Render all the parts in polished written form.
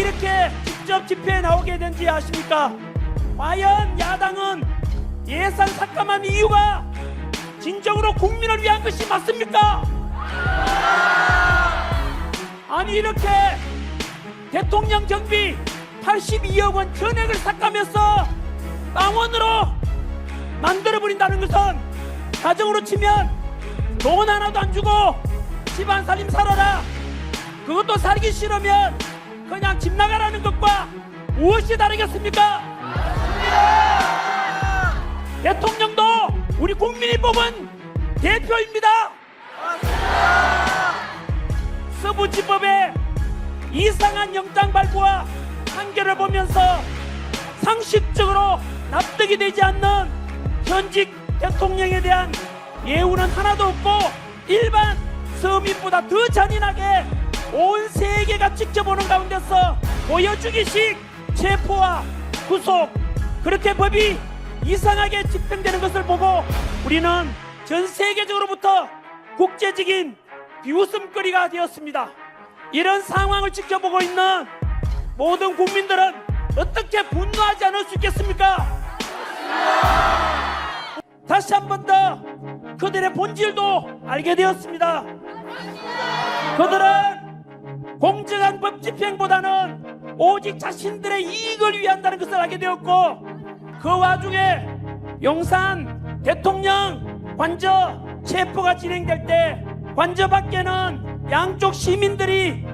이렇게 직접 집회에 나오게 된지 아십니까? 과연 야당은 예산 삭감한 이유가 진정으로 국민을 위한 것이 맞습니까? 아니 이렇게 대통령 경비 82억 원 전액을 삭감해서 빵원으로 만들어버린다는 것은 가정으로 치면 돈 하나도 안 주고 집안 살림 살아라, 그것도 살기 싫으면 그냥 집 나가라는 것과 무엇이 다르겠습니까? 대통령도 우리 국민이 뽑은 대표입니다. 서부지법의 이상한 영장 발부와 판결을 보면서 상식적으로 납득이 되지 않는 현직 대통령에 대한 예우는 하나도 없고 일반 서민보다 더 잔인하게 온 세계가 지켜보는 가운데서 보여주기식 체포와 구속, 그렇게 법이 이상하게 집행되는 것을 보고 우리는 전 세계적으로부터 국제적인 비웃음거리가 되었습니다. 이런 상황을 지켜보고 있는 모든 국민들은 어떻게 분노하지 않을 수 있겠습니까? 다시 한 번 더 그들의 본질도 알게 되었습니다. 그들은 공정한 법 집행보다는 오직 자신들의 이익을 위한다는 것을 알게 되었고, 그 와중에 용산 대통령 관저 체포가 진행될 때 관저 밖에는 양쪽 시민들이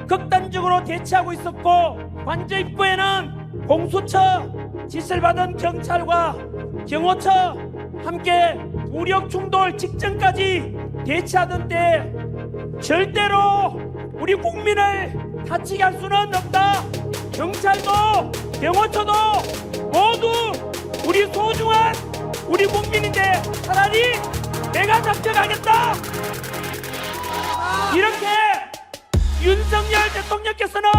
극단적으로 대치하고 있었고, 관저 입구에는 공수처 지시를 받은 경찰과 경호처 함께武력 충돌 직전까지 대치하던 때 절대로 우리 국민을 다치게 할 수는 없다. 경찰도 경호처도 모두 우리 소중한 우리 국민인데 차라리 내가 잡혀가겠다, 이렇게 윤석열 대통령께서는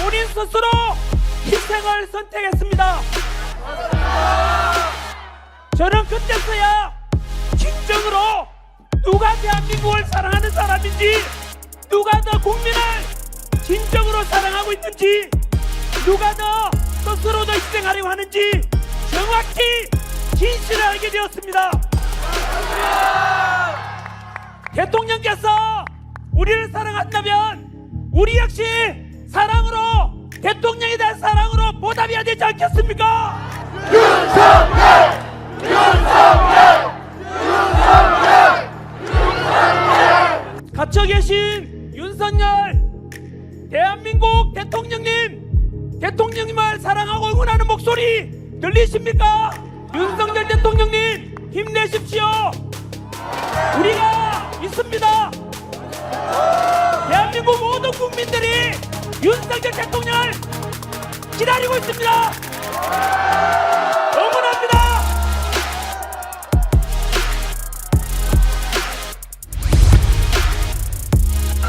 본인 스스로 희생을 선택했습니다. 저는 그때서야 진정으로 누가 대한민국을 사랑하는 사람인지, 누가 더 국민을 진정으로 사랑하고 있는지, 누가 더 스스로 더 희생하려고 하는지 정확히 진실을 알게 되었습니다. 대통령께서 우리를 사랑한다면 우리 역시 사랑으로, 대통령에 대한 사랑으로 보답해야 되지 않겠습니까? 윤석열! 윤석열! 윤석열! 윤석열! 갇혀 계신 윤석열 대한민국 대통령님을 사랑하고 응원하는 목소리 들리십니까? 윤석열 대통령님 힘내십시오. 우리가 있습니다. 대한민국 모든 국민들이 윤석열 대통령을 기다리고 있습니다. 응원합니다.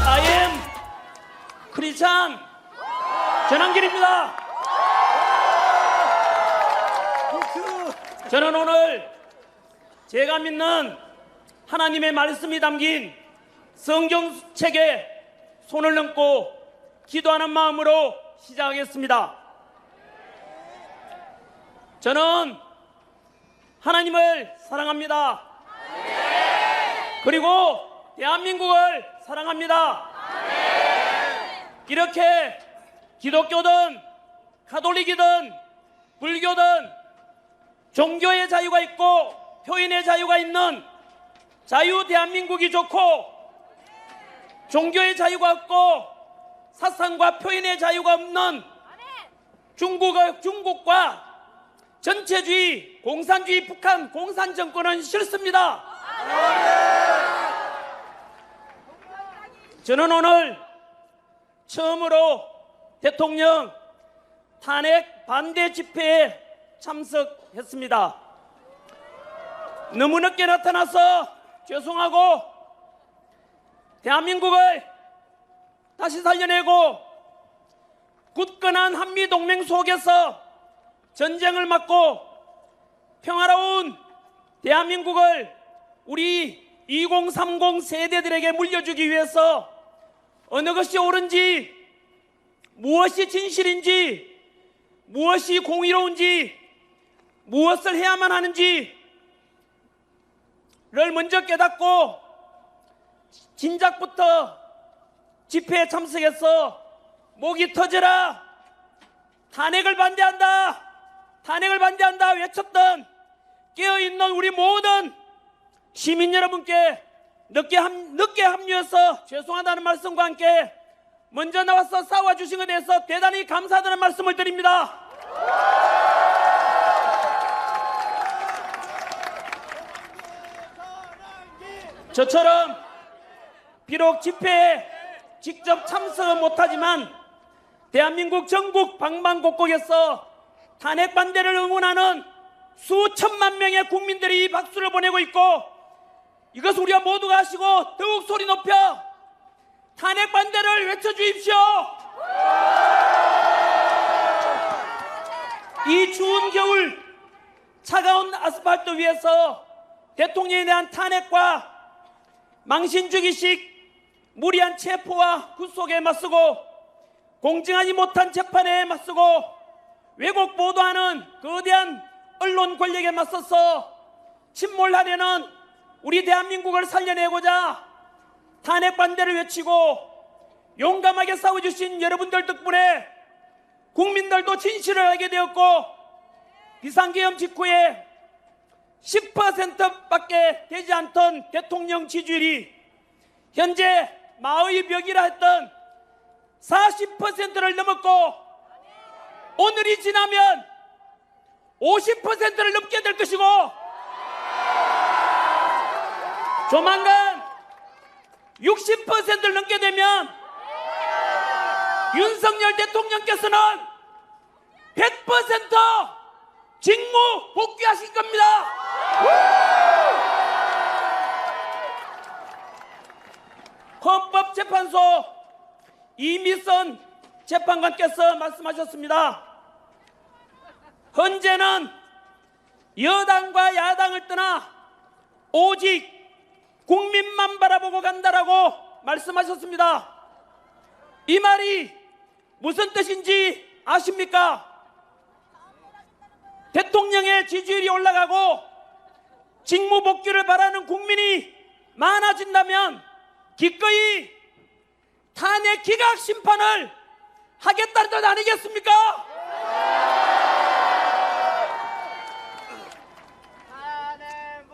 I am 크리스찬 전한길입니다. 저는 오늘 제가 믿는 하나님의 말씀이 담긴 성경책에 손을 얹고 기도하는 마음으로 시작하겠습니다. 저는 하나님을 사랑합니다. 그리고 대한민국을 사랑합니다. 이렇게 기독교든 가톨릭이든 불교든 종교의 자유가 있고 표현의 자유가 있는 자유 대한민국이 좋고, 종교의 자유가 없고 사상과 표현의 자유가 없는 중국과 전체주의, 공산주의 북한 공산 정권은 싫습니다. 저는 오늘 처음으로 대통령 탄핵 반대 집회에 참석했습니다. 너무 늦게 나타나서 죄송하고, 대한민국을 다시 살려내고 굳건한 한미동맹 속에서 전쟁을 막고 평화로운 대한민국을 우리 2030 세대들에게 물려주기 위해서 어느 것이 옳은지 무엇이 진실인지, 무엇이 공의로운지, 무엇을 해야만 하는지를 먼저 깨닫고 진작부터 집회에 참석해서 목이 터져라, 탄핵을 반대한다, 탄핵을 반대한다 외쳤던 깨어있는 우리 모든 시민 여러분께 늦게 합류해서 죄송하다는 말씀과 함께 먼저 나와서 싸워주신 것에 대해서 대단히 감사하다는 말씀을 드립니다. 저처럼 비록 집회에 직접 참석은 못하지만 대한민국 전국 방방곡곡에서 탄핵 반대를 응원하는 수천만 명의 국민들이 이 박수를 보내고 있고, 이것을 우리가 모두가 아시고 더욱 소리 높여 탄핵 반대를 외쳐주십시오. 이 추운 겨울 차가운 아스팔트 위에서 대통령에 대한 탄핵과 망신주기식 무리한 체포와 구속에 맞서고, 공정하지 못한 재판에 맞서고, 왜곡 보도하는 거대한 언론 권력에 맞서서 침몰하려는 우리 대한민국을 살려내고자 탄핵 반대를 외치고 용감하게 싸워주신 여러분들 덕분에 국민들도 진실을 알게 되었고, 비상계엄 직후에 10%밖에 되지 않던 대통령 지지율이 현재 마의 벽이라 했던 40%를 넘었고, 오늘이 지나면 50%를 넘게 될 것이고, 조만간 60%를 넘게 되면 윤석열 대통령께서는 100% 직무 복귀하실 겁니다. 헌법재판소 이미선 재판관께서 말씀하셨습니다. 헌재는 여당과 야당을 떠나 오직 국민만 바라보고 간다라고 말씀하셨습니다. 이 말이 무슨 뜻인지 아십니까? 대통령의 지지율이 올라가고 직무 복귀를 바라는 국민이 많아진다면 기꺼이 탄핵 기각 심판을 하겠다는 뜻 아니겠습니까?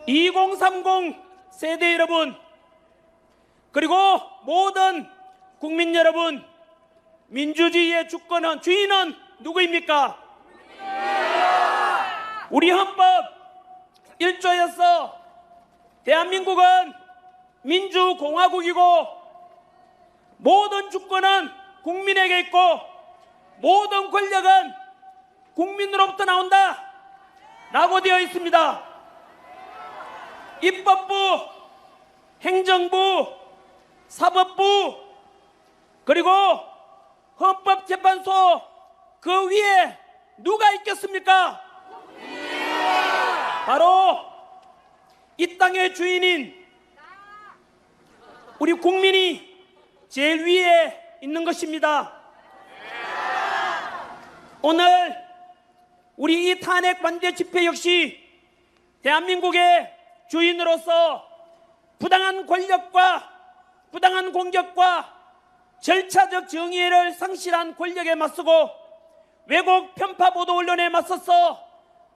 2030 세대 여러분, 그리고 모든 국민 여러분, 민주주의의 주인은 누구입니까? 우리 헌법 1조에서 대한민국은 민주공화국이고 모든 주권은 국민에게 있고 모든 권력은 국민으로부터 나온다 라고 되어 있습니다. 입법부, 행정부, 사법부, 그리고 헌법재판소, 그 위에 누가 있겠습니까? 바로 이 땅의 주인인 우리 국민이 제일 위에 있는 것입니다. 오늘 우리 이 탄핵 반대 집회 역시 대한민국의 주인으로서 부당한 권력과 부당한 공격과 절차적 정의를 상실한 권력에 맞서고 왜곡 편파 보도 언론에 맞서서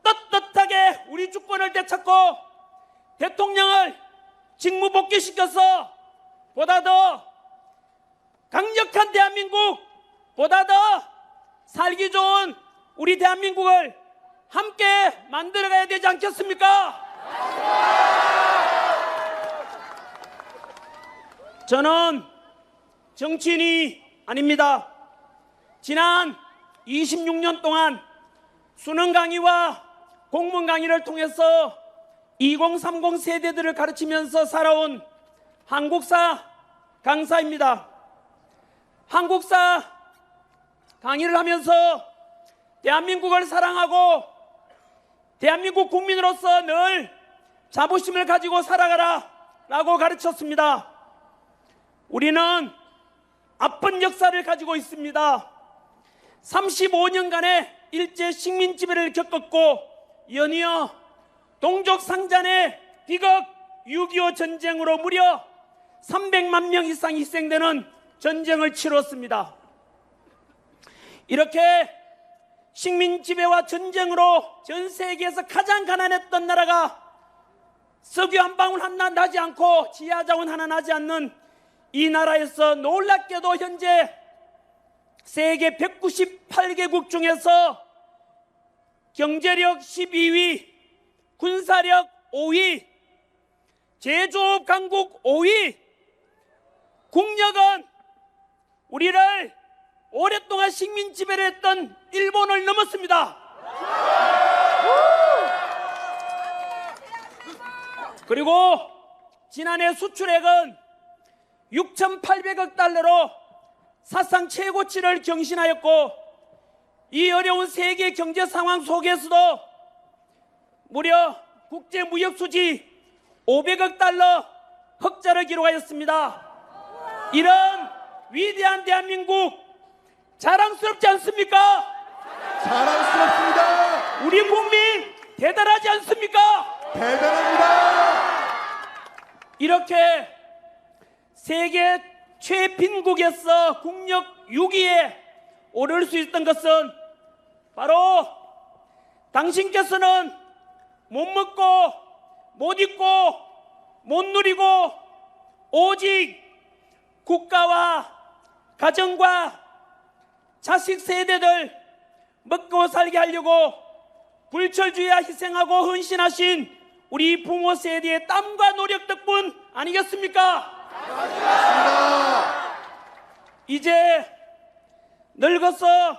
떳떳하게 우리 주권을 되찾고 대통령을 직무 복귀시켜서 보다 더 강력한 대한민국, 보다 더 살기 좋은 우리 대한민국을 함께 만들어가야 되지 않겠습니까? 저는 정치인이 아닙니다. 지난 26년 동안 수능 강의와 공문 강의를 통해서 2030 세대들을 가르치면서 살아온 한국사 강사입니다. 한국사 강의를 하면서 대한민국을 사랑하고 대한민국 국민으로서 늘 자부심을 가지고 살아가라 라고 가르쳤습니다. 우리는 아픈 역사를 가지고 있습니다. 35년간의 일제 식민 지배를 겪었고 연이어 동족 상잔의 비극 6.25 전쟁으로 무려 300만 명 이상 희생되는 전쟁을 치렀습니다. 이렇게 식민 지배와 전쟁으로 전 세계에서 가장 가난했던 나라가 석유 한 방울 하나 나지 않고 지하 자원 하나 나지 않는 이 나라에서 놀랍게도 현재 세계 198개국 중에서 경제력 12위, 군사력 5위, 제조업 강국 5위, 국력은 우리를 오랫동안 식민 지배를 했던 일본을 넘었습니다. 그리고 지난해 수출액은 6,800억 달러로 사상 최고치를 경신하였고 이 어려운 세계 경제 상황 속에서도 무려 국제 무역 수지 500억 달러 흑자를 기록하였습니다. 이런 위대한 대한민국 자랑스럽지 않습니까? 자랑스럽습니다. 우리 국민 대단하지 않습니까? 대단합니다. 이렇게 세계 최빈국에서 국력 6위에 오를 수 있던 것은 바로 당신께서는 못 먹고 못 입고 못 누리고 오직 국가와 가정과 자식 세대들 먹고 살게 하려고 불철주야 희생하고 헌신하신 우리 부모 세대의 땀과 노력 덕분 아니겠습니까? 맞습니다. 이제 늙어서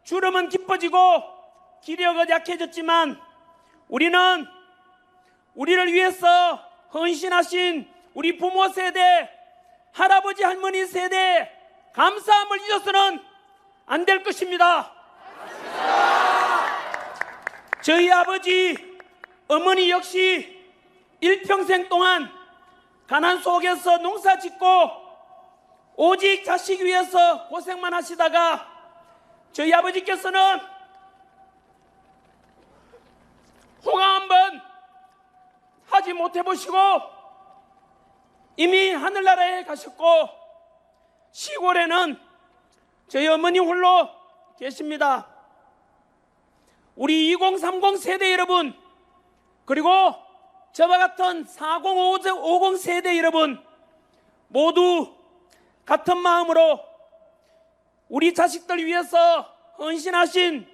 주름은 깊어지고 기력은 약해졌지만 우리는 우리를 위해서 헌신하신 우리 부모 세대, 할아버지 할머니 세대의 감사함을 잊어서는 안 될 것입니다. 저희 아버지, 어머니 역시 일평생 동안 가난 속에서 농사 짓고 오직 자식 위해서 고생만 하시다가 저희 아버지께서는 호강 한번 하지 못해 보시고 이미 하늘나라에 가셨고 시골에는 저희 어머니 홀로 계십니다. 우리 2030 세대 여러분, 그리고 저와 같은 4050 세대 여러분 모두 같은 마음으로 우리 자식들 위해서 헌신하신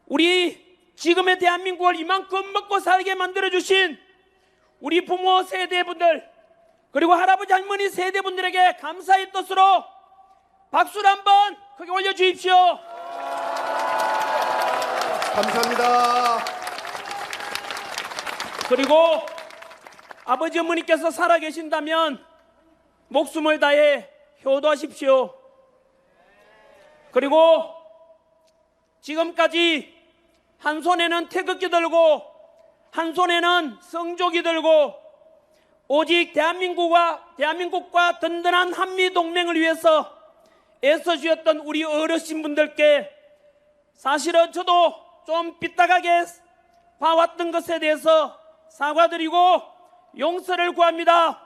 우리 지금의 대한민국을 이만큼 먹고 살게 만들어주신 우리 부모 세대분들, 그리고 할아버지 할머니 세대분들에게 감사의 뜻으로 박수를 한번 크게 올려주십시오. 감사합니다. 그리고 아버지 어머니께서 살아계신다면 목숨을 다해 효도하십시오. 그리고 지금까지 한 손에는 태극기 들고 한 손에는 성조기 들고 오직 대한민국과 든든한 한미동맹을 위해서 애써주셨던 우리 어르신분들께 사실은 저도 좀 삐딱하게 봐왔던 것에 대해서 사과드리고 용서를 구합니다.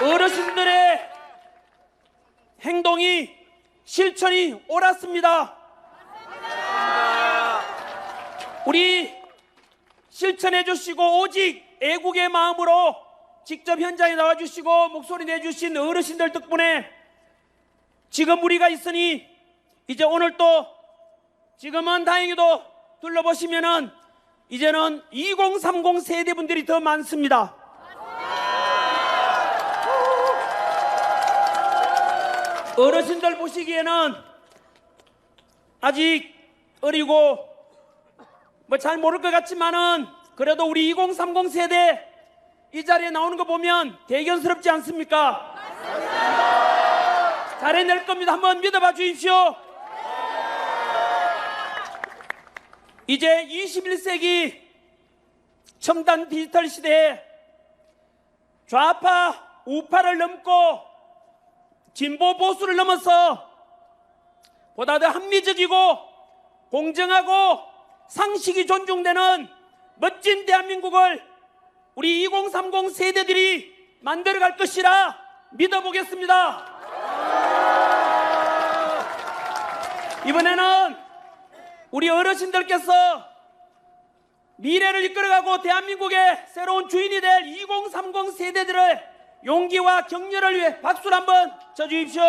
어르신들의 행동이 실천이 옳았습니다. 우리 실천해 주시고 오직 애국의 마음으로 직접 현장에 나와 주시고 목소리 내주신 어르신들 덕분에 지금 우리가 있으니 이제 오늘 또 지금은 다행히도 둘러보시면은 이제는 2030 세대분들이 더 많습니다. 어르신들 보시기에는 아직 어리고 뭐 잘 모를 것 같지만은 그래도 우리 2030 세대 이 자리에 나오는 거 보면 대견스럽지 않습니까? 잘해낼 겁니다. 한번 믿어봐 주십시오. 이제 21세기 첨단 디지털 시대에 좌파 우파를 넘고 진보 보수를 넘어서 보다 더 합리적이고 공정하고 상식이 존중되는 멋진 대한민국을 우리 2030 세대들이 만들어갈 것이라 믿어보겠습니다. 이번에는 우리 어르신들께서 미래를 이끌어가고 대한민국의 새로운 주인이 될 2030 세대들의 용기와 격려를 위해 박수를 한번 쳐주십시오.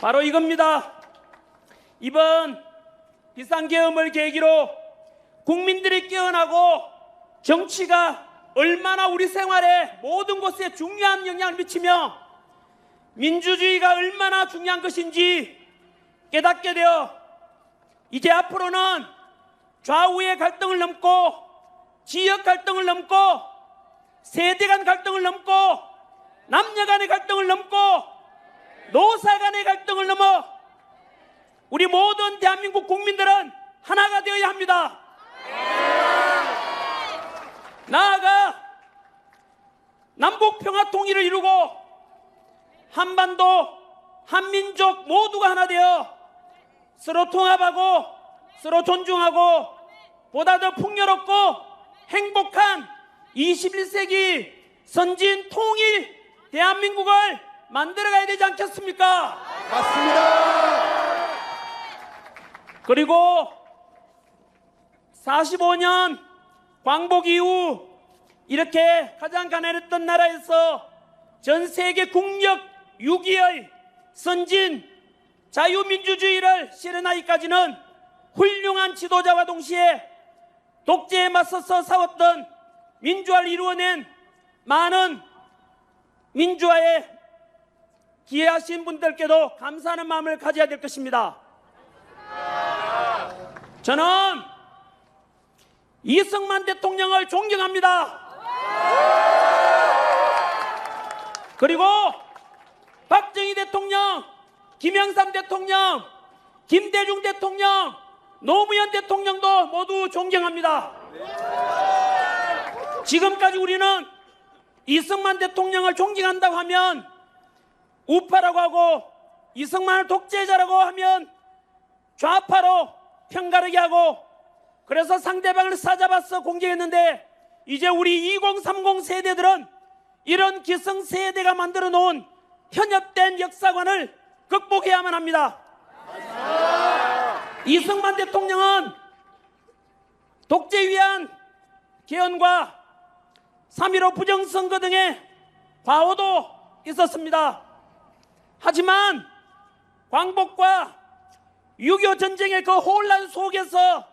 바로 이겁니다. 이번 비상계엄을 계기로 국민들이 깨어나고 정치가 얼마나 우리 생활에 모든 곳에 중요한 영향을 미치며 민주주의가 얼마나 중요한 것인지 깨닫게 되어 이제 앞으로는 좌우의 갈등을 넘고 지역 갈등을 넘고 세대 간 갈등을 넘고 남녀 간의 갈등을 넘고 노사 간의 갈등을 넘어 우리 모든 대한민국 국민들은 하나가 되어야 합니다. 나아가 남북 평화 통일을 이루고 한반도 한민족 모두가 하나 되어 서로 통합하고 서로 존중하고 보다 더 풍요롭고 행복한 21세기 선진 통일 대한민국을 만들어가야 되지 않겠습니까? 맞습니다. 그리고 45년 광복 이후 이렇게 가장 가난했던 나라에서 전 세계 국력 6위의 선진 자유민주주의를 실현하기까지는 훌륭한 지도자와 동시에 독재에 맞서서 싸웠던 민주화를 이루어낸 많은 민주화에 기여하신 분들께도 감사하는 마음을 가져야 될 것입니다. 저는 이승만 대통령을 존경합니다. 그리고 박정희 대통령, 김영삼 대통령, 김대중 대통령, 노무현 대통령도 모두 존경합니다. 지금까지 우리는 이승만 대통령을 존경한다고 하면 우파라고 하고 이승만을 독재자라고 하면 좌파로 편가르게 하고 그래서 상대방을 사잡아서 공격했는데 이제 우리 2030 세대들은 이런 기성세대가 만들어 놓은 편협된 역사관을 극복해야만 합니다. 이승만 대통령은 독재 위한 개헌과 3.15 부정선거 등의 과오도 있었습니다. 하지만 광복과 6.25 전쟁의 그 혼란 속에서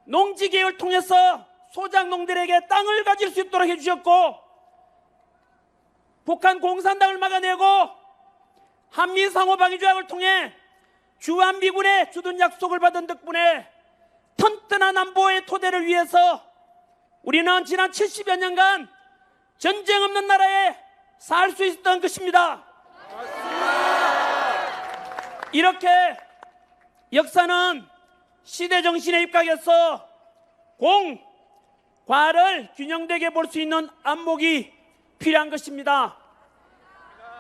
농지개혁을 통해서 소작농들에게 땅을 가질 수 있도록 해주셨고 북한 공산당을 막아내고 한미 상호방위조약을 통해 주한미군의 주둔 약속을 받은 덕분에 튼튼한 안보의 토대를 위해서 우리는 지난 70여 년간 전쟁 없는 나라에 살 수 있었던 것입니다. 이렇게 역사는 시대 정신에 입각해서 공, 과를 균형되게 볼 수 있는 안목이 필요한 것입니다.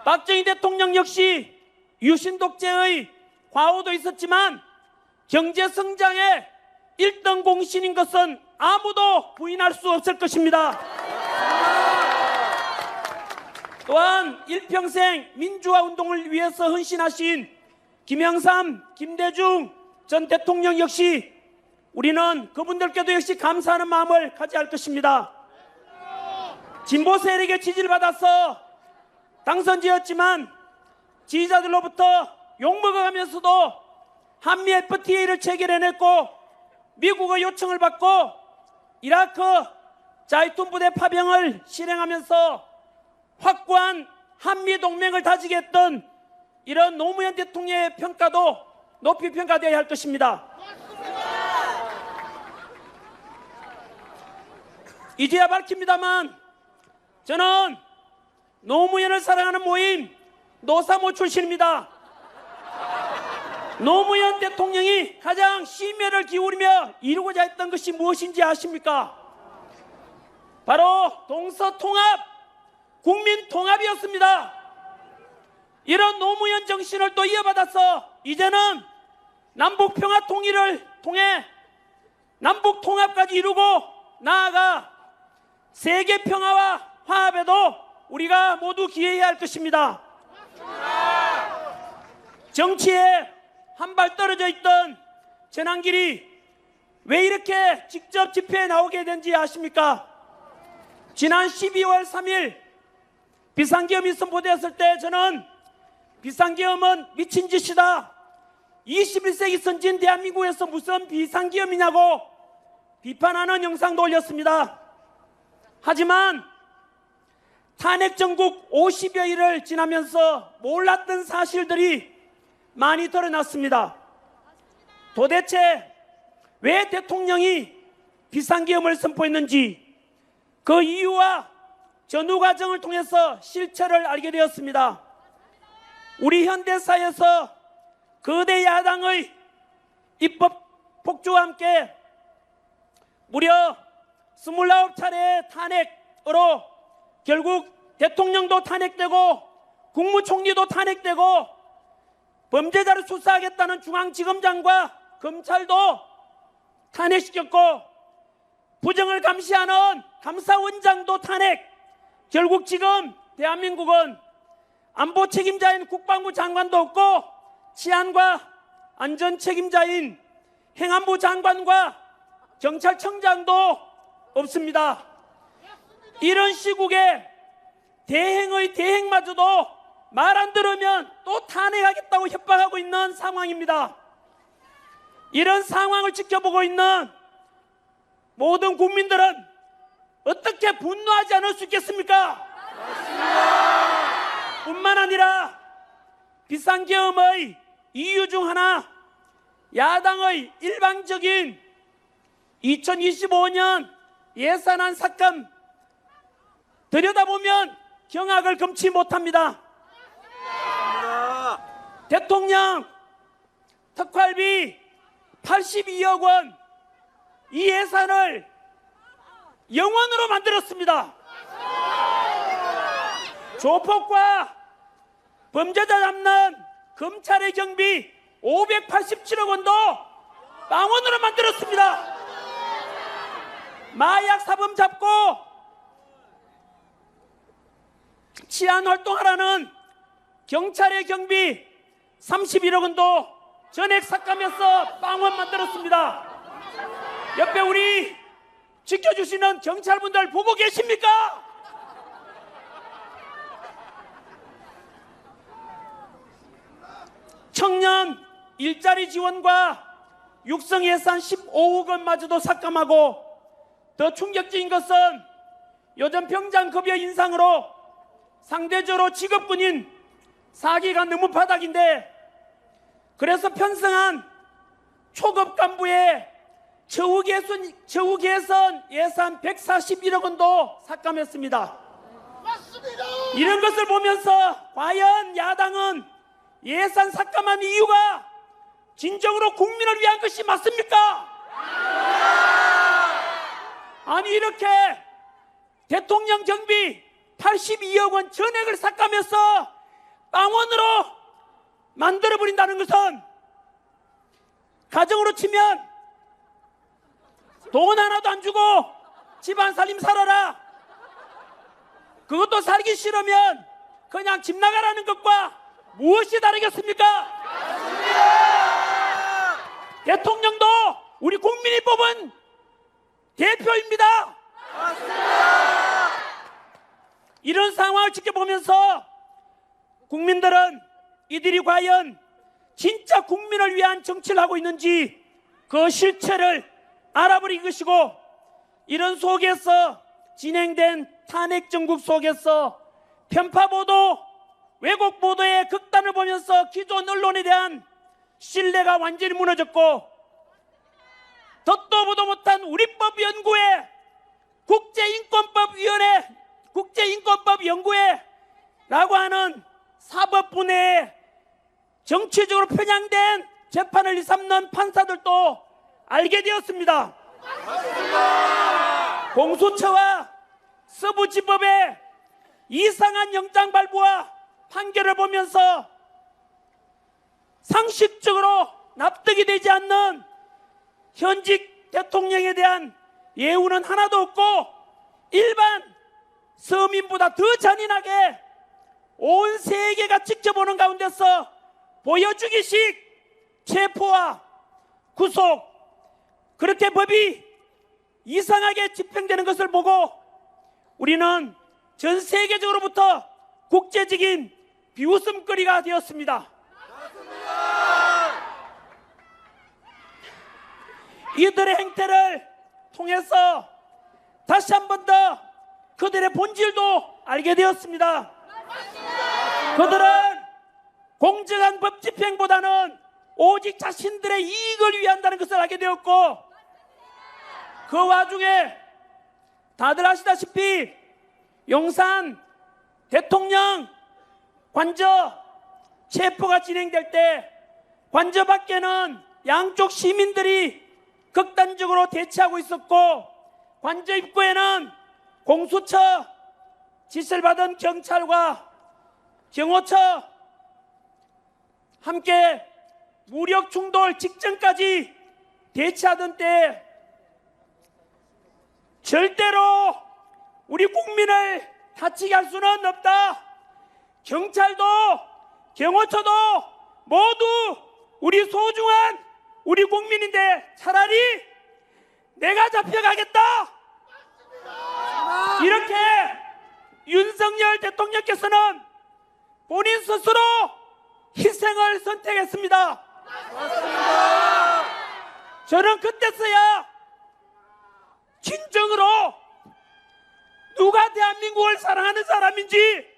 박정희 대통령 역시 유신 독재의 과오도 있었지만 경제 성장의 1등 공신인 것은 아무도 부인할 수 없을 것입니다. 또한 일평생 민주화 운동을 위해서 헌신하신 김영삼, 김대중 전 대통령 역시 우리는 그분들께도 역시 감사하는 마음을 가져야 할 것입니다. 진보 세력의 지지를 받아서 당선되었지만 지지자들로부터 욕먹어가면서도 한미 FTA를 체결해냈고 미국의 요청을 받고 이라크 자이툰 부대 파병을 실행하면서 확고한 한미 동맹을 다지게 했던 이런 노무현 대통령의 평가도 높이 평가되어야 할 것입니다. 이제야 밝힙니다만 저는 노무현을 사랑하는 모임 노사모 출신입니다. 노무현 대통령이 가장 심혈을 기울이며 이루고자 했던 것이 무엇인지 아십니까? 바로 동서통합, 국민통합이었습니다. 이런 노무현 정신을 또 이어받아서 이제는 남북평화 통일을 통해 남북통합까지 이루고 나아가 세계 평화와 화합에도 우리가 모두 기여해야 할 것입니다. 정치에 한 발 떨어져 있던 전한길이 왜 이렇게 직접 집회에 나오게 된지 아십니까? 지난 12월 3일 비상계엄이 선포되었을 때 저는 비상계엄은 미친 짓이다, 21세기 선진 대한민국에서 무슨 비상계엄이냐고 비판하는 영상도 올렸습니다. 하지만 탄핵 정국 50여일을 지나면서 몰랐던 사실들이 많이 드러났습니다. 도대체 왜 대통령이 비상계엄을 선포했는지 그 이유와 전후 과정을 통해서 실체를 알게 되었습니다. 우리 현대사에서 거대 야당의 입법 폭주와 함께 무려 29차례의 탄핵으로 결국 대통령도 탄핵되고 국무총리도 탄핵되고 범죄자를 수사하겠다는 중앙지검장과 검찰도 탄핵시켰고 부정을 감시하는 감사원장도 탄핵. 결국 지금 대한민국은 안보 책임자인 국방부 장관도 없고 치안과 안전 책임자인 행안부 장관과 경찰청장도 없습니다. 이런 시국에 대행의 대행마저도 말 안 들으면 또 탄핵하겠다고 협박하고 있는 상황입니다. 이런 상황을 지켜보고 있는 모든 국민들은 어떻게 분노하지 않을 수 있겠습니까? 맞습니다. 뿐만 아니라 비상계엄의 이유 중 하나, 야당의 일방적인 2025년 예산안 삭감, 들여다보면 경악을 금치 못합니다. 대통령 특활비 82억 원, 이 예산을 영원으로 만들었습니다. 조폭과 범죄자 잡는 검찰의 경비 587억 원도 빵원으로 만들었습니다. 마약 사범 잡고 치안 활동하라는 경찰의 경비 31억 원도 전액 삭감해서 빵원 만들었습니다. 옆에 우리 지켜주시는 경찰분들 보고 계십니까? 청년 일자리 지원과 육성 예산 15억 원마저도 삭감하고, 더 충격적인 것은 요즘 병장 급여 인상으로 상대적으로 직업군인 사기가 너무 바닥인데, 그래서 편성한 초급 간부의 처우 개선 예산 141억 원도 삭감했습니다. 맞습니다. 이런 것을 보면서 과연 야당은 예산 삭감한 이유가 진정으로 국민을 위한 것이 맞습니까? 아니, 이렇게 대통령 경비 82억 원 전액을 삭감해서 빵원으로 만들어버린다는 것은, 가정으로 치면 돈 하나도 안 주고 집안 살림 살아라, 그것도 살기 싫으면 그냥 집 나가라는 것과 무엇이 다르겠습니까? 맞습니다. 대통령도 우리 국민이 뽑은 대표입니다. 맞습니다. 이런 상황을 지켜보면서 국민들은 이들이 과연 진짜 국민을 위한 정치를 하고 있는지 그 실체를 알아버린 것이고, 이런 속에서 진행된 탄핵 정국 속에서 편파보도, 왜곡보도의 극단을 보면서 기존 언론에 대한 신뢰가 완전히 무너졌고, 덧도 보도 못한 우리법연구회, 국제인권법연구회라고 하는 사법부 내에 정치적으로 편향된 재판을 일삼는 판사들도 알게 되었습니다. 맞습니다. 공수처와 서울고지법의 이상한 영장 발부와 판결을 보면서 상식적으로 납득이 되지 않는 현직 대통령에 대한 예우는 하나도 없고 일반 서민보다 더 잔인하게 온 세계가 지켜보는 가운데서 보여주기식 체포와 구속, 그렇게 법이 이상하게 집행되는 것을 보고 우리는 전 세계적으로부터 국제적인 비웃음거리가 되었습니다. 이들의 행태를 통해서 다시 한 번 더 그들의 본질도 알게 되었습니다. 그들은 공정한 법 집행보다는 오직 자신들의 이익을 위한다는 것을 알게 되었고, 그 와중에 다들 아시다시피 용산 대통령 관저 체포가 진행될 때 관저 밖에는 양쪽 시민들이 극단적으로 대치하고 있었고, 관저 입구에는 공수처 지시를 받은 경찰과 경호처 함께 무력 충돌 직전까지 대치하던 때 절대로 우리 국민을 다치게 할 수는 없다. 경찰도 경호처도 모두 우리 소중한 우리 국민인데 차라리 내가 잡혀가겠다. 이렇게 윤석열 대통령께서는 본인 스스로 희생을 선택했습니다. 저는 그때서야 진정으로 누가 대한민국을 사랑하는 사람인지,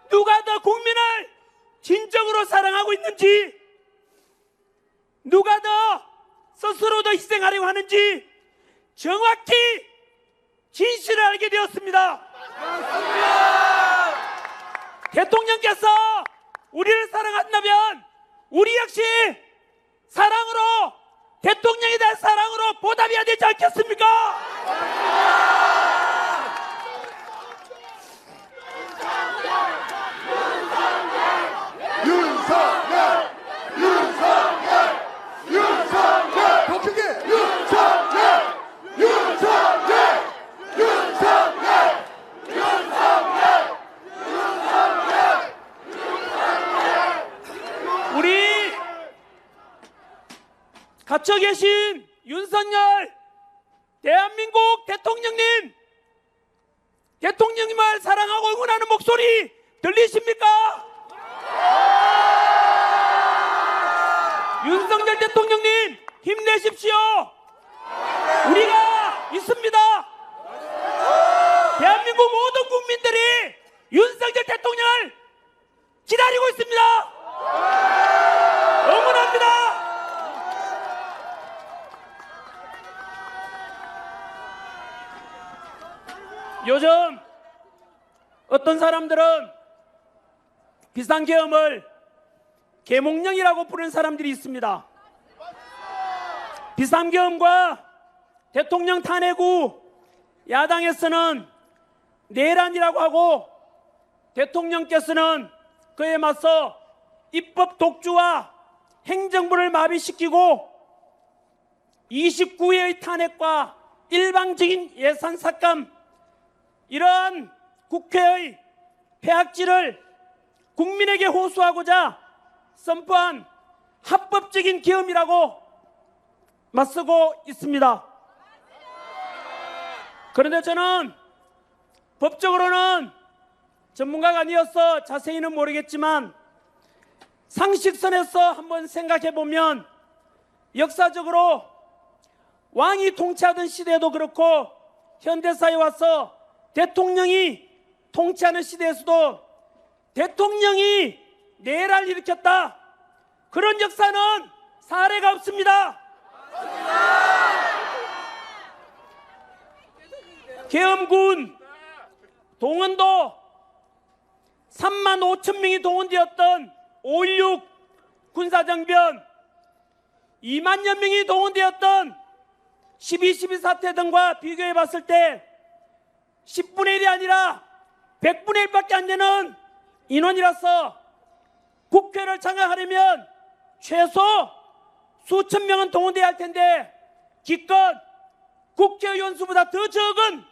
누가 더 국민을 진정으로 사랑하고 있는지, 누가 더 스스로 더 희생하려고 하는지 정확히 진실을 알게 되었습니다. 대통령께서 우리를 사랑한다면 우리 역시 사랑으로, 대통령에 대한 사랑으로 보답해야 되지 않겠습니까? 윤석열! 윤석열! 윤석열! 더 크게! 윤석열! 윤석열! 윤석열! 윤석열! 우리 갇혀 계신 윤석열 대한민국 대통령님, 대통령님을 사랑하고 응원하는 목소리 들리십니까? 윤석열 대통령님 힘내십시오. 우리가 있습니다. 대한민국 모든 국민들이 윤석열 대통령을 기다리고 있습니다. 응원합니다. 요즘 어떤 사람들은 비상계엄을 계몽령이라고 부르는 사람들이 있습니다. 비상계엄과 대통령 탄핵 후 야당에서는 내란이라고 하고, 대통령께서는 그에 맞서 입법 독주와 행정부를 마비시키고 29회의 탄핵과 일방적인 예산 삭감, 이러한 국회의 폐악질을 국민에게 호소하고자 선포한 합법적인 계엄이라고 맞서고 있습니다. 그런데 저는 법적으로는 전문가가 아니어서 자세히는 모르겠지만 상식선에서 한번 생각해 보면 역사적으로 왕이 통치하던 시대에도 그렇고 현대사에 와서 대통령이 통치하는 시대에서도 대통령이 내란을 일으켰다, 그런 역사는 사례가 없습니다. 계엄군 동원도 3만 5천 명이 동원되었던 5.16 군사정변, 2만여 명이 동원되었던 12.12 사태 등과 비교해 봤을 때 10분의 1이 아니라 100분의 1밖에 안 되는 인원이라서 국회를 장악하려면 최소 수천 명은 동원돼야 할 텐데 기껏 국회의원 수보다 더 적은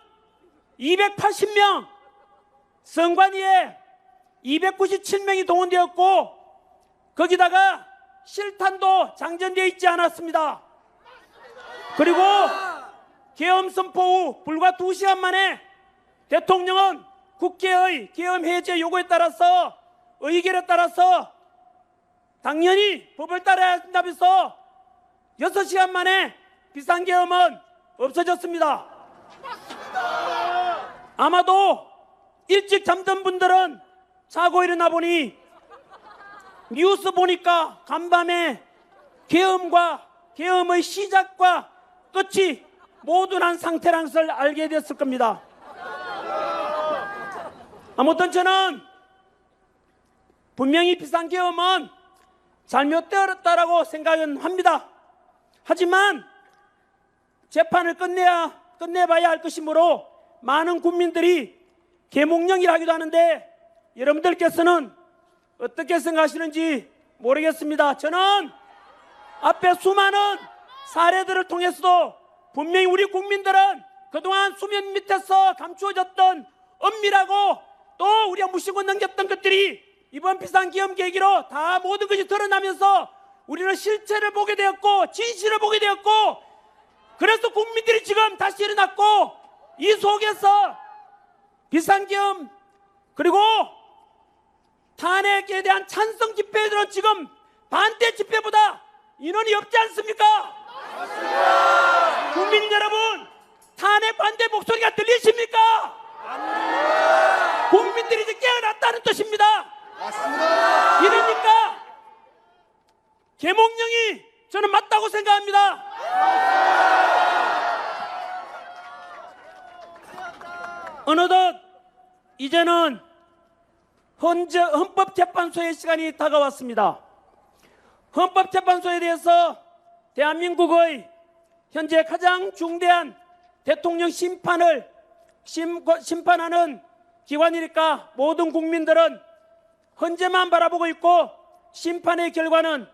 280명, 선관위에 297명이 동원되었고 거기다가 실탄도 장전되어 있지 않았습니다. 그리고 계엄 선포 후 불과 2시간 만에 대통령은 국회의 계엄 해제 요구에 따라서 의결에 따라서 당연히 법을 따라야 한다면서 6시간 만에 비상계엄은 없어졌습니다. 아마도 일찍 잠든 분들은 자고 일어나 보니 뉴스 보니까 간밤에 계엄의 시작과 끝이 모두 난 상태라는 것을 알게 됐을 겁니다. 아무튼 저는 분명히 비상계엄은 잘못되었다라고 생각은 합니다. 하지만 재판을 끝내봐야 할 것이므로 많은 국민들이 계몽령이라 하기도 하는데 여러분들께서는 어떻게 생각하시는지 모르겠습니다. 저는 앞에 수많은 사례들을 통해서도 분명히 우리 국민들은 그동안 수면 밑에서 감추어졌던 엄밀하고 또 우리가 무시고 넘겼던 것들이 이번 비상계엄 계기로 다 모든 것이 드러나면서 우리는 실체를 보게 되었고 진실을 보게 되었고 그래서 국민들이 지금 다시 일어났고 이 속에서 비상계엄 그리고 탄핵에 대한 찬성 집회들은 지금 반대 집회보다 인원이 없지 않습니까? 맞습니다. 국민 여러분 탄핵 반대 목소리가 들리십니까? 맞습니다. 국민들이 이제 깨어났다는 뜻입니다. 맞습니다. 이러니까 계몽령이 저는 맞다고 생각합니다. 어느덧 이제는 헌법재판소의 시간이 다가왔습니다. 헌법재판소에 대해서 대한민국의 현재 가장 중대한 대통령 심판하는 기관이니까 모든 국민들은 헌재만 바라보고 있고 심판의 결과는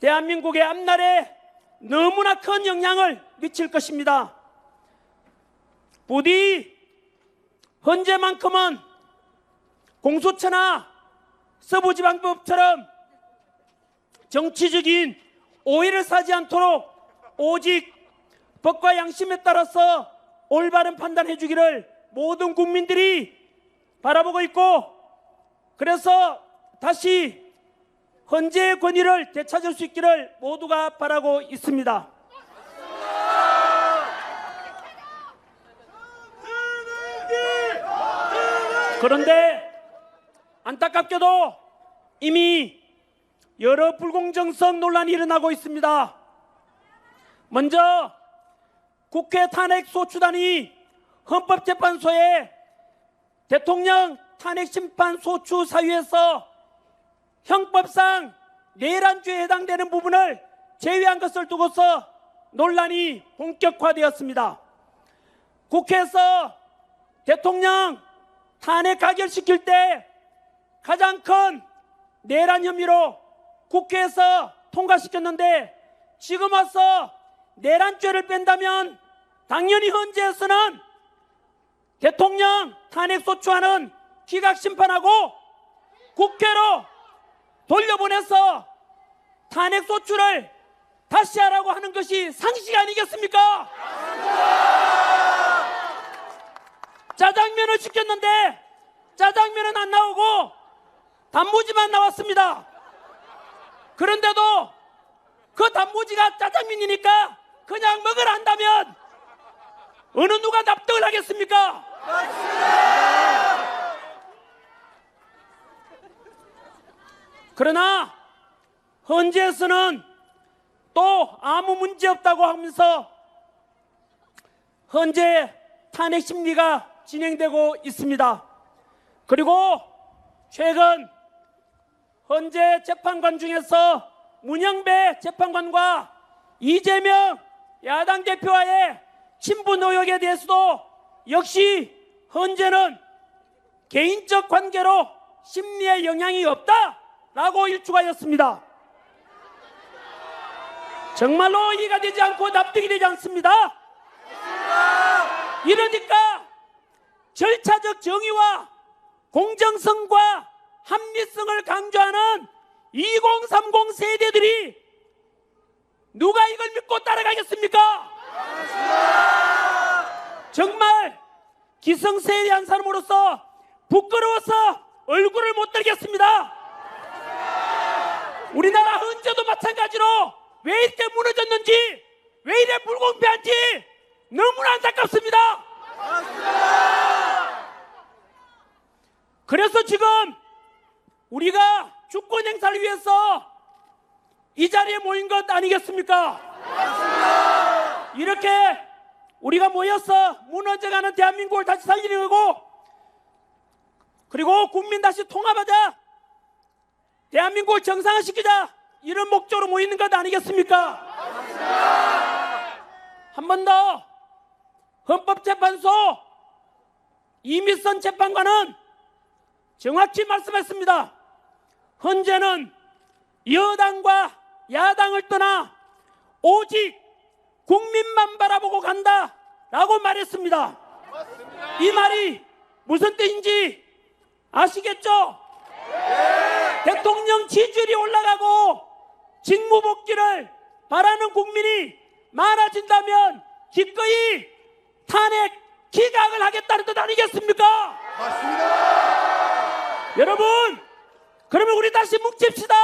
대한민국의 앞날에 너무나 큰 영향을 미칠 것입니다. 부디 헌재만큼은 공수처나 서부지방법처럼 정치적인 오해를 사지 않도록 오직 법과 양심에 따라서 올바른 판단해 주기를 모든 국민들이 바라보고 있고 그래서 다시 헌재의 권위를 되찾을 수 있기를 모두가 바라고 있습니다. 그런데 안타깝게도 이미 여러 불공정성 논란이 일어나고 있습니다. 먼저 국회 탄핵소추단이 헌법재판소에 대통령 탄핵심판소추 사유에서 형법상 내란죄에 해당되는 부분을 제외한 것을 두고서 논란이 본격화되었습니다. 국회에서 대통령 탄핵 가결시킬 때 가장 큰 내란 혐의로 국회에서 통과시켰는데 지금 와서 내란죄를 뺀다면 당연히 헌재에서는 대통령 탄핵소추안은 기각심판하고 국회로 돌려보내서 탄핵소추를 다시 하라고 하는 것이 상식 아니겠습니까? 짜장면을 시켰는데 짜장면은 안 나오고 단무지만 나왔습니다. 그런데도 그 단무지가 짜장면이니까 그냥 먹으라 한다면 어느 누가 납득을 하겠습니까? 그러나 헌재에서는 또 아무 문제 없다고 하면서 헌재 탄핵 심리가 진행되고 있습니다. 그리고 최근 헌재 재판관 중에서 문영배 재판관과 이재명 야당 대표와의 친분 의혹에 대해서도 역시 헌재는 개인적 관계로 심리에 영향이 없다라고 일축하였습니다. 정말로 이해가 되지 않고 납득이 되지 않습니다. 이러니까 절차적 정의와 공정성과 합리성을 강조하는 2030 세대들이 누가 이걸 믿고 따라가겠습니까? 정말 기성세대한 사람으로서 부끄러워서 얼굴을 못 들겠습니다. 우리나라 헌재도 마찬가지로 왜 이렇게 무너졌는지, 왜 이래 불공평한지 너무나 안타깝습니다. 그래서 지금 우리가 주권 행사를 위해서 이 자리에 모인 것 아니겠습니까? 이렇게 우리가 모여서 무너져가는 대한민국을 다시 살리려고, 그리고 국민 다시 통합하자, 대한민국을 정상화시키자, 이런 목적으로 모이는 것 아니겠습니까? 한 번 더 헌법재판소 이미선 재판관은 정확히 말씀했습니다. 헌재는 여당과 야당을 떠나 오직 국민만 바라보고 간다라고 말했습니다. 이 말이 무슨 뜻인지 아시겠죠? 대통령 지지율이 올라가고 직무복귀를 바라는 국민이 많아진다면 기꺼이 탄핵 기각을 하겠다는 뜻 아니겠습니까? 맞습니다. 여러분, 그러면 우리 다시 뭉칩시다.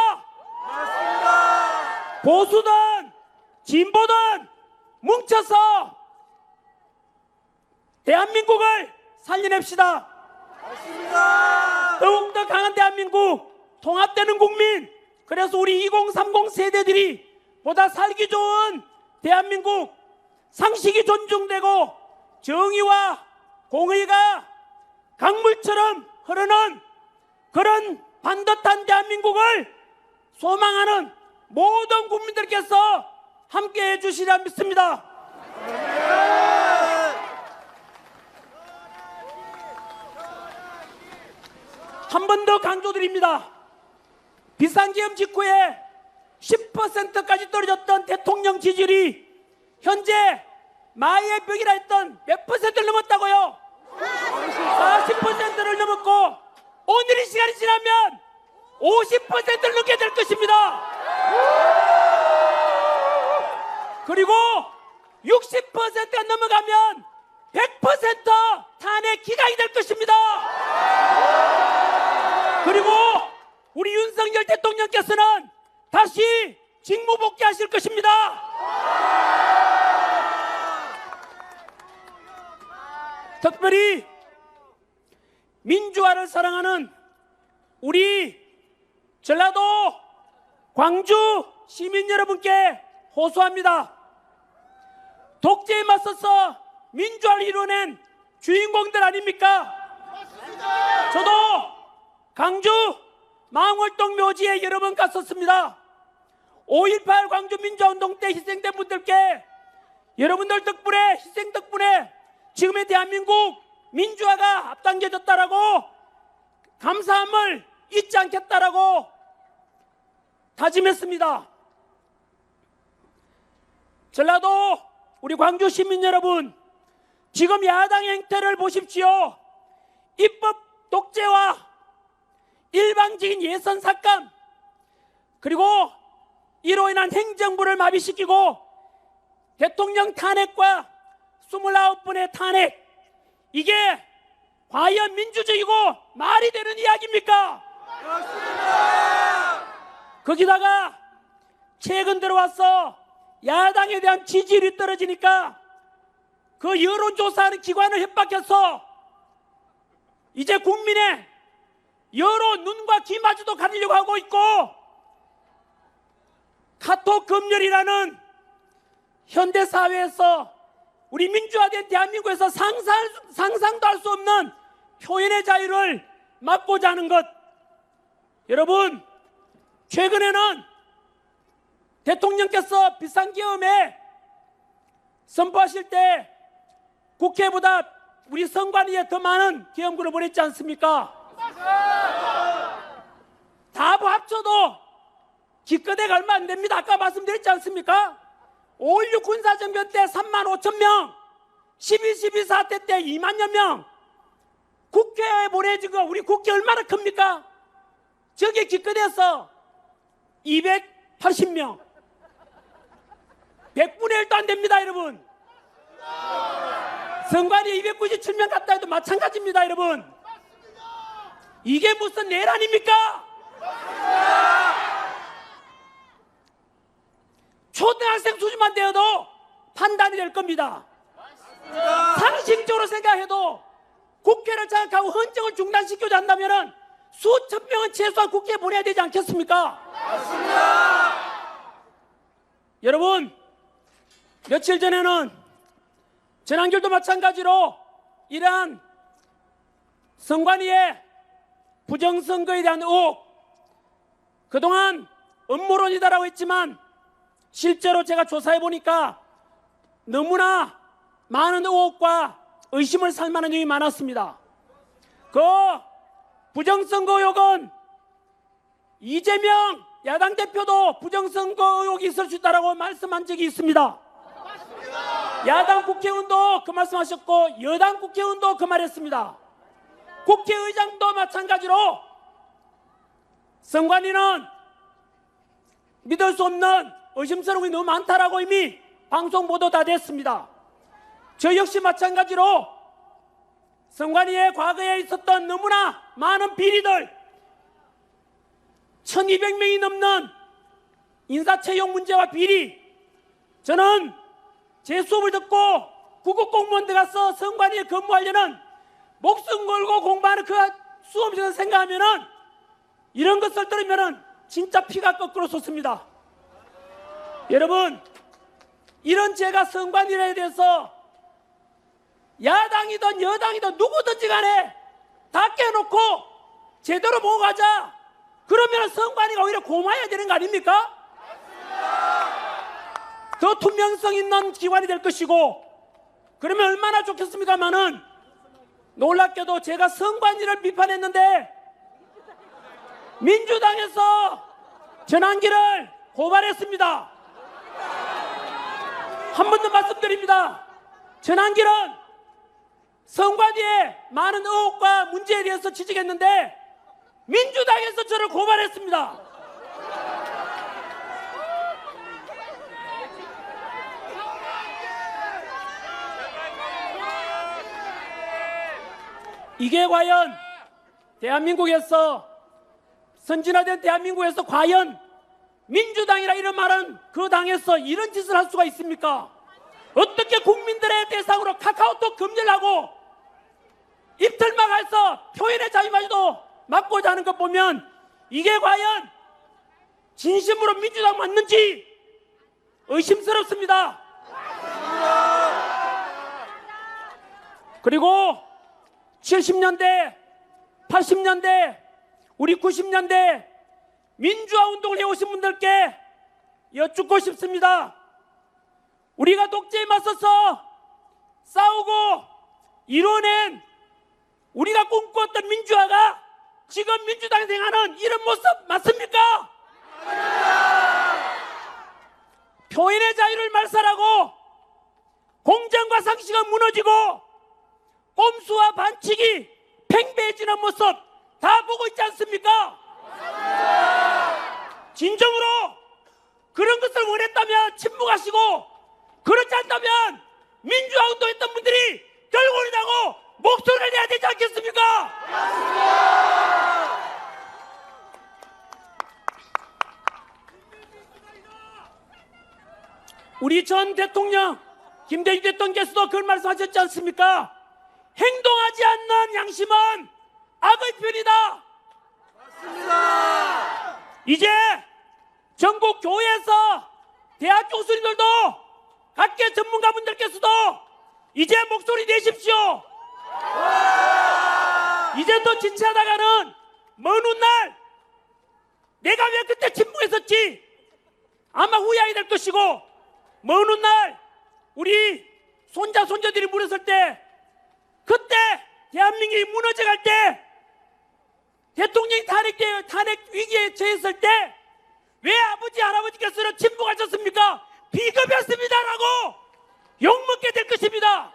맞습니다. 보수든 진보든 뭉쳐서 대한민국을 살려냅시다. 맞습니다. 더욱더 강한 대한민국, 통합되는 국민, 그래서 우리 2030 세대들이 보다 살기 좋은 대한민국, 상식이 존중되고 정의와 공의가 강물처럼 흐르는 그런 반듯한 대한민국을 소망하는 모든 국민들께서 함께해 주시리라 믿습니다. 한 번 더 강조드립니다. 비상계엄 직후에 10%까지 떨어졌던 대통령 지지율이 현재 마의 벽이라 했던 몇 퍼센트를 넘었다고요? 40%를 넘었고, 오늘 이 시간이 지나면 50%를 넘게 될 것입니다. 그리고 60%가 넘어가면 100% 탄핵 기각이 될 것입니다. 그리고 우리 윤석열 대통령께서는 다시 직무복귀하실 것입니다. 특별히 민주화를 사랑하는 우리 전라도 광주 시민 여러분께 호소합니다. 독재에 맞서서 민주화를 이뤄낸 주인공들 아닙니까? 저도 광주 망월동 묘지에 여러 번 갔었습니다. 5.18 광주 민주화운동 때 희생된 분들께 여러분들 덕분에, 희생 덕분에 지금의 대한민국 민주화가 앞당겨졌다라고 감사함을 잊지 않겠다라고 다짐했습니다. 전라도 우리 광주 시민 여러분, 지금 야당의 행태를 보십시오. 입법 독재와 일방적인 예선 삭감, 그리고 이로 인한 행정부를 마비시키고 대통령 탄핵과 29분의 탄핵, 이게 과연 민주적이고 말이 되는 이야기입니까? 거기다가 최근 들어와서 야당에 대한 지지율이 떨어지니까 그 여론조사하는 기관을 협박해서 이제 국민의 여론 눈과 귀마저도 가리려고 하고 있고, 카톡 검열이라는 현대사회에서 우리 민주화된 대한민국에서 상상도 할 수 없는 표현의 자유를 막고자 하는 것, 여러분, 최근에는 대통령께서 비상계엄에 선포하실 때 국회보다 우리 선관위에 더 많은 기염구를 보냈지 않습니까? 다 합쳐도 기껏해가 얼마 안 됩니다. 아까 말씀드렸지 않습니까? 5.16 군사정변 때 3만 5천 명, 12.12 사태 때 2만여 명, 국회에 보내진 거 우리 국회 얼마나 큽니까? 저게 기껏해서 280명, 100분의 1도 안 됩니다, 여러분. 선관위 297명 갔다 해도 마찬가지입니다, 여러분. 이게 무슨 내란입니까? 초등학생 수준만 되어도 판단이 될 겁니다. 상식적으로 생각해도 국회를 장악하고 헌정을 중단시키자 한다면 수천 명은 최소한 국회에 보내야 되지 않겠습니까? 여러분, 며칠 전에는 전한길도 마찬가지로 이러한 선관위의 부정선거에 대한 의혹, 그동안 음모론이다라고 했지만 실제로 제가 조사해 보니까 너무나 많은 의혹과 의심을 살 만한 내용이 많았습니다. 그 부정선거 의혹은 이재명 야당 대표도 부정선거 의혹이 있을 수 있다고 말씀한 적이 있습니다. 야당 국회의원도 그 말씀하셨고 여당 국회의원도 그 말했습니다. 국회의장도 마찬가지로 선관위는 믿을 수 없는 의심스러운 게 너무 많다라고 이미 방송 보도 다 됐습니다. 저 역시 마찬가지로 선관위에 과거에 있었던 너무나 많은 비리들, 1200명이 넘는 인사채용 문제와 비리, 저는 제 수업을 듣고 구급 공무원들 가서 선관위에 근무하려는 목숨 걸고 공부하는 그 수업에서 생각하면은 이런 것을 들으면은 진짜 피가 거꾸로 솟습니다. 여러분, 이런 제가 선관위에 대해서 야당이든 여당이든 누구든지 간에 다 깨놓고 제대로 보고 가자. 그러면 선관위가 오히려 고마워야 되는 거 아닙니까? 더 투명성 있는 기관이 될 것이고, 그러면 얼마나 좋겠습니까마는 놀랍게도 제가 선관위를 비판했는데 민주당에서 전환기를 고발했습니다. 한 번 더 말씀드립니다. 전환기는 선관위의 많은 의혹과 문제에 대해서 지적했는데 민주당에서 저를 고발했습니다. 이게 과연 대한민국에서, 선진화된 대한민국에서 과연 민주당이라 이런 말은 그 당에서 이런 짓을 할 수가 있습니까? 어떻게 국민들의 대상으로 카카오톡 금지를 하고 입틀막해서 표현의 자유마저도 막고자 하는 것 보면 이게 과연 진심으로 민주당 맞는지 의심스럽습니다. 그리고 70년대, 80년대, 우리 90년대 민주화 운동을 해오신 분들께 여쭙고 싶습니다. 우리가 독재에 맞서서 싸우고 이뤄낸 우리가 꿈꾸었던 민주화가 지금 민주당이 행하는 이런 모습 맞습니까? 표현의 자유를 말살하고 공정과 상식은 무너지고 꼼수와 반칙이 팽배해지는 모습 다 보고 있지 않습니까? 진정으로 그런 것을 원했다면 침묵하시고, 그렇지 않다면 민주화 운동했던 분들이 결국이라고 목소리를 내야 되지 않겠습니까? 우리 전 대통령 김대중 대통령께서도 그런 말씀하셨지 않습니까? 행동하지 않는 양심은 악의 편이다. 맞습니다. 이제 전국 교회에서 대학 교수님들도 각계 전문가분들께서도 이제 목소리 내십시오. 이제 또 지체하다가는 먼 훗날 내가 왜 그때 침묵했었지 아마 후회하게 될 것이고, 먼 훗날 우리 손자 손자들이 물었을 때 그때 대한민국이 무너져갈 때, 대통령이 탄핵 위기에 처했을 때 왜 아버지 할아버지께서는 침묵하셨습니까? 비겁했습니다라고 욕먹게 될 것입니다.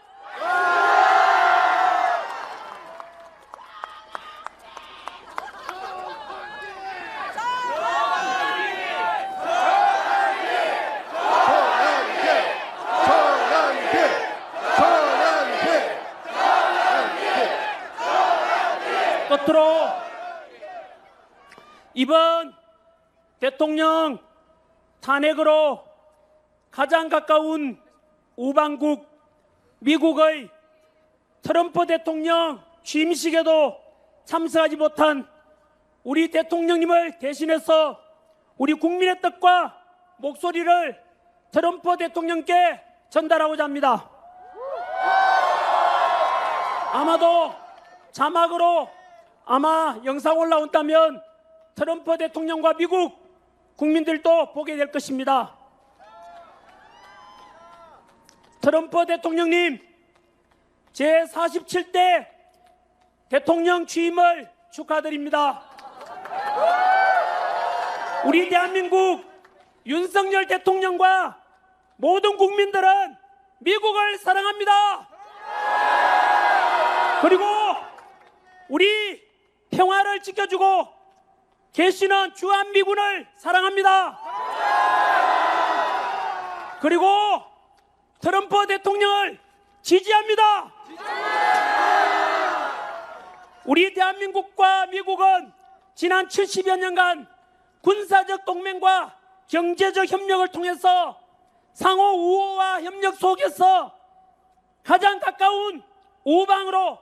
끝으로 이번 대통령 탄핵으로 가장 가까운 우방국 미국의 트럼프 대통령 취임식에도 참석하지 못한 우리 대통령님을 대신해서 우리 국민의 뜻과 목소리를 트럼프 대통령께 전달하고자 합니다. 아마도 자막으로 아마 영상 올라온다면 트럼프 대통령과 미국 국민들도 보게 될 것입니다. 트럼프 대통령님, 제47대 대통령 취임을 축하드립니다. 우리 대한민국 윤석열 대통령과 모든 국민들은 미국을 사랑합니다. 그리고 우리 평화를 지켜주고 계시는 주한미군을 사랑합니다. 그리고 트럼프 대통령을 지지합니다. 우리 대한민국과 미국은 지난 70여 년간 군사적 동맹과 경제적 협력을 통해서 상호 우호와 협력 속에서 가장 가까운 우방으로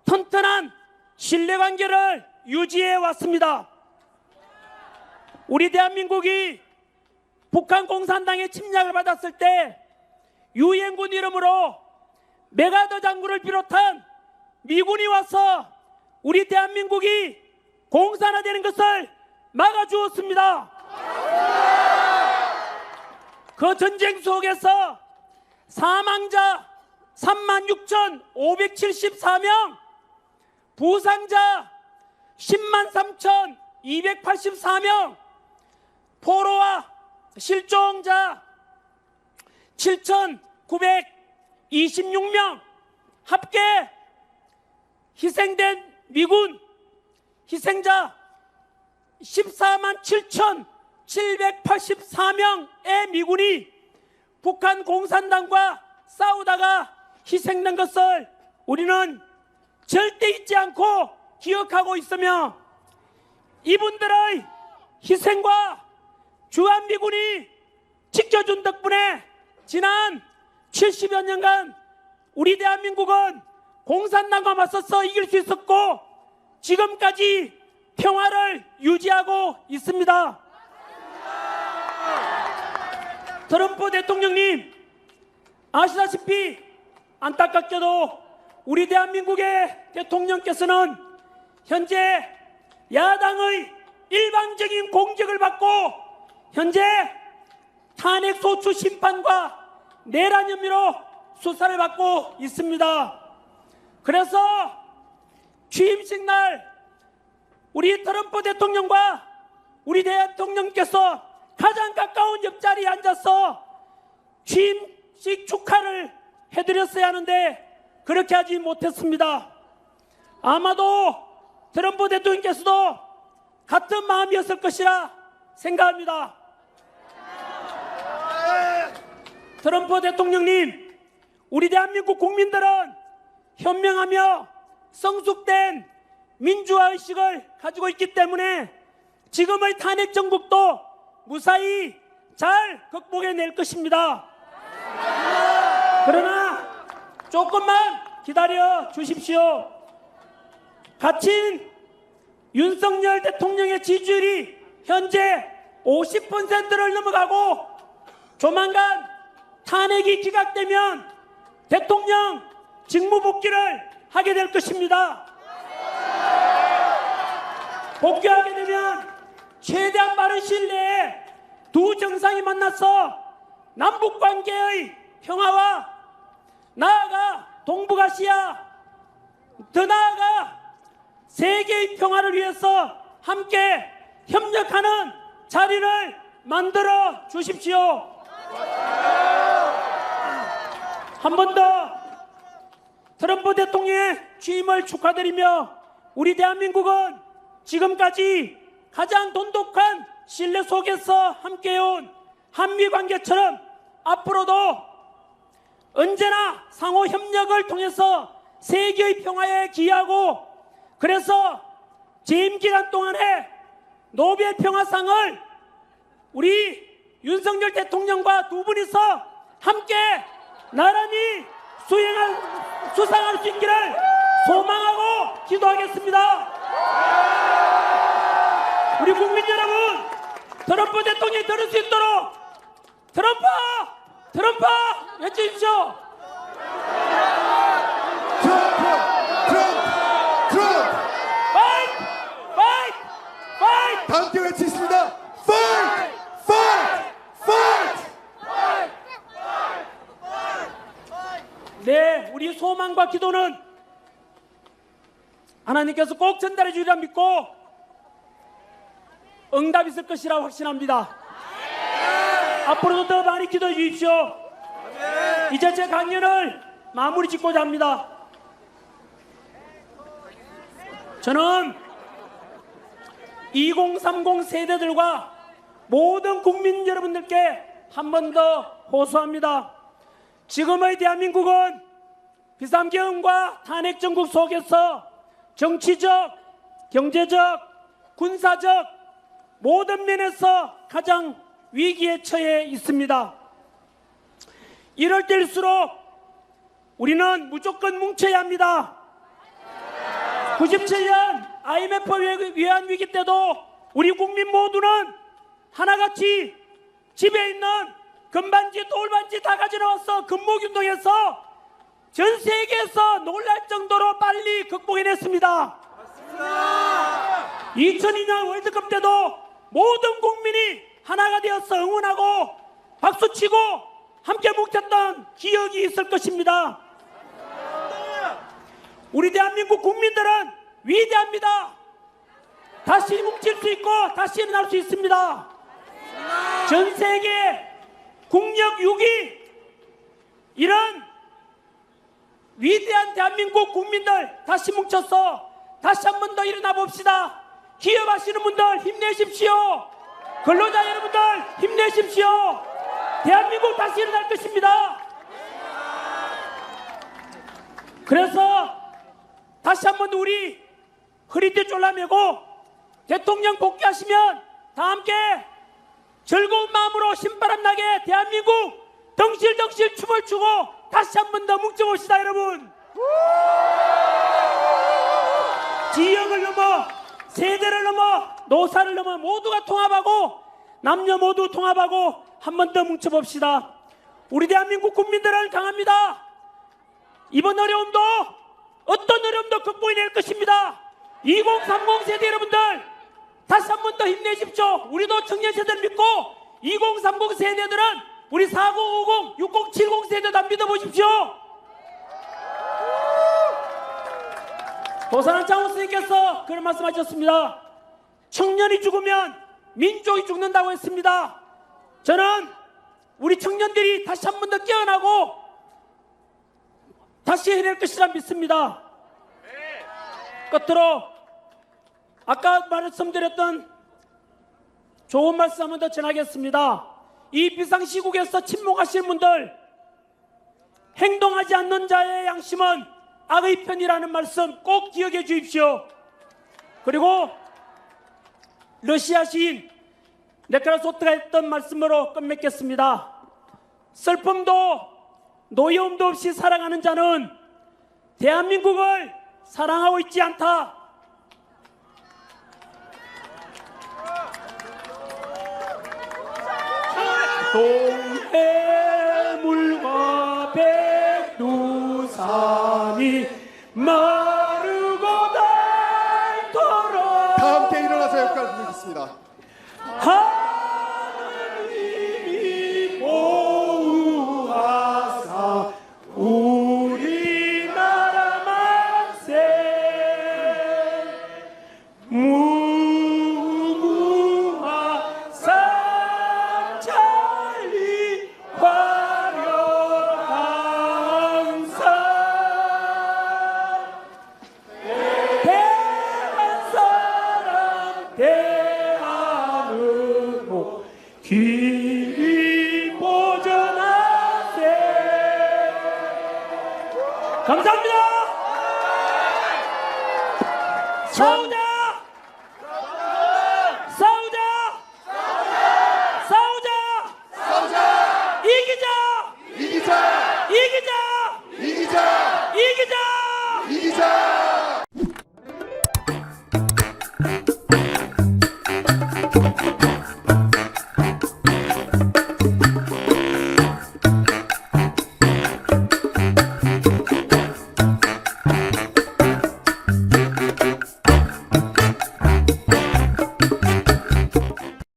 튼튼한 신뢰관계를 유지해 왔습니다. 우리 대한민국이 북한 공산당의 침략을 받았을 때 유엔군 이름으로 메가더 장군을 비롯한 미군이 와서 우리 대한민국이 공산화되는 것을 막아주었습니다. 그 전쟁 속에서 사망자 36,574명, 부상자 103,284명, 포로와 실종자 7,926명, 합계 희생된 미군 희생자 14만 7,784명의 미군이 북한 공산당과 싸우다가 희생된 것을 우리는 절대 잊지 않고 기억하고 있으며, 이분들의 희생과 주한미군이 지켜준 덕분에 지난 70여 년간 우리 대한민국은 공산당과 맞서서 이길 수 있었고 지금까지 평화를 유지하고 있습니다. 트럼프 대통령님, 아시다시피 안타깝게도 우리 대한민국의 대통령께서는 현재 야당의 일방적인 공격을 받고 현재 탄핵 소추 심판과 내란 혐의로 수사를 받고 있습니다. 그래서 취임식 날 우리 트럼프 대통령과 우리 대통령께서 가장 가까운 옆자리에 앉아서 취임식 축하를 해드렸어야 하는데 그렇게 하지 못했습니다. 아마도 트럼프 대통령께서도 같은 마음이었을 것이라 생각합니다. 트럼프 대통령님, 우리 대한민국 국민들은 현명하며 성숙된 민주화의식을 가지고 있기 때문에 지금의 탄핵 정국도 무사히 잘 극복해낼 것입니다. 그러나 조금만 기다려 주십시오. 갇힌 윤석열 대통령의 지지율이 현재 50%를 넘어가고 조만간 탄핵이 기각되면 대통령 직무 복귀를 하게 될 것입니다. 복귀하게 되면 최대한 빠른 시일 내에 두 정상이 만나서 남북관계의 평화와 나아가 동북아시아 더 나아가 세계의 평화를 위해서 함께 협력하는 자리를 만들어 주십시오. 한 번 더 트럼프 대통령의 취임을 축하드리며 우리 대한민국은 지금까지 가장 돈독한 신뢰 속에서 함께해온 한미관계처럼 앞으로도 언제나 상호 협력을 통해서 세계의 평화에 기여하고, 그래서 재임 기간 동안에 노벨 평화상을 우리 윤석열 대통령과 두 분이서 함께 나란히 수상할 수 있기를 소망하고 기도하겠습니다. 우리 국민 여러분, 트럼프 대통령이 들을 수 있도록 트럼프! 트럼프! 외쳐주십시오. 트럼프! 트럼프! 트럼프! 파이트! 파이트! 파이트! 다 함께 외치겠습니다. 파이트! 파이트! 파이트! 네, 우리 소망과 기도는 하나님께서 꼭 전달해 주리라 믿고 응답이 있을 것이라 확신합니다. 앞으로도 더 많이 기도해 주십시오. 이제 제 강연을 마무리 짓고자 합니다. 저는 2030 세대들과 모든 국민 여러분들께 한 번 더 호소합니다. 지금의 대한민국은 비상계엄과 탄핵정국 속에서 정치적, 경제적, 군사적 모든 면에서 가장 위기에 처해 있습니다. 이럴 때일수록 우리는 무조건 뭉쳐야 합니다. 97년 IMF 외환 위기 때도 우리 국민 모두는 하나같이 집에 있는 금반지, 돌반지 다 가져나와서 금목운동해서 전 세계에서 놀랄 정도로 빨리 극복해냈습니다. 2002년 월드컵 때도 모든 국민이 하나가 되어서 응원하고 박수치고 함께 뭉쳤던 기억이 있을 것입니다. 우리 대한민국 국민들은 위대합니다. 다시 뭉칠 수 있고 다시 일어날 수 있습니다. 전 세계 국력 6위 이런 위대한 대한민국 국민들 다시 뭉쳐서 다시 한 번 더 일어나 봅시다. 기업하시는 분들 힘내십시오. 근로자 여러분들 힘내십시오. 대한민국 다시 일어날 것입니다. 그래서 다시 한 번 우리 허리띠 졸라매고 대통령 복귀하시면 다 함께 즐거운 마음으로 신바람 나게 대한민국 덩실덩실 춤을 추고 다시 한 번 더 뭉쳐봅시다. 여러분, 지역을 넘어 세대를 넘어 노사를 넘어 모두가 통합하고 남녀 모두 통합하고 한 번 더 뭉쳐봅시다. 우리 대한민국 국민들은 강합니다. 이번 어려움도 어떤 어려움도 극복해낼 것입니다. 2030 세대 여러분들 다시 한 번 더 힘내십시오. 우리도 청년 세대를 믿고 2030 세대들은 우리 4950, 6070 세대도 안 믿어보십시오. 도산한 장호 스님께서 그런 말씀하셨습니다. 청년이 죽으면 민족이 죽는다고 했습니다. 저는 우리 청년들이 다시 한 번 더 깨어나고 다시 해낼 것이라 믿습니다. 끝으로 아까 말씀드렸던 좋은 말씀 한 번 더 전하겠습니다. 이 비상시국에서 침묵하시는 분들, 행동하지 않는 자의 양심은 악의 편이라는 말씀 꼭 기억해 주십시오. 그리고 러시아 시인 네크라소트가 했던 말씀으로 끝맺겠습니다. 슬픔도 노여움도 없이 살아가는 자는 대한민국을 사랑하고 있지 않다. 동해물과 백두산이 마르고 닳도록 다 함께 일어나서 역할 부르겠습니다. 하느님이 보호하사 우리나라 만세 정답!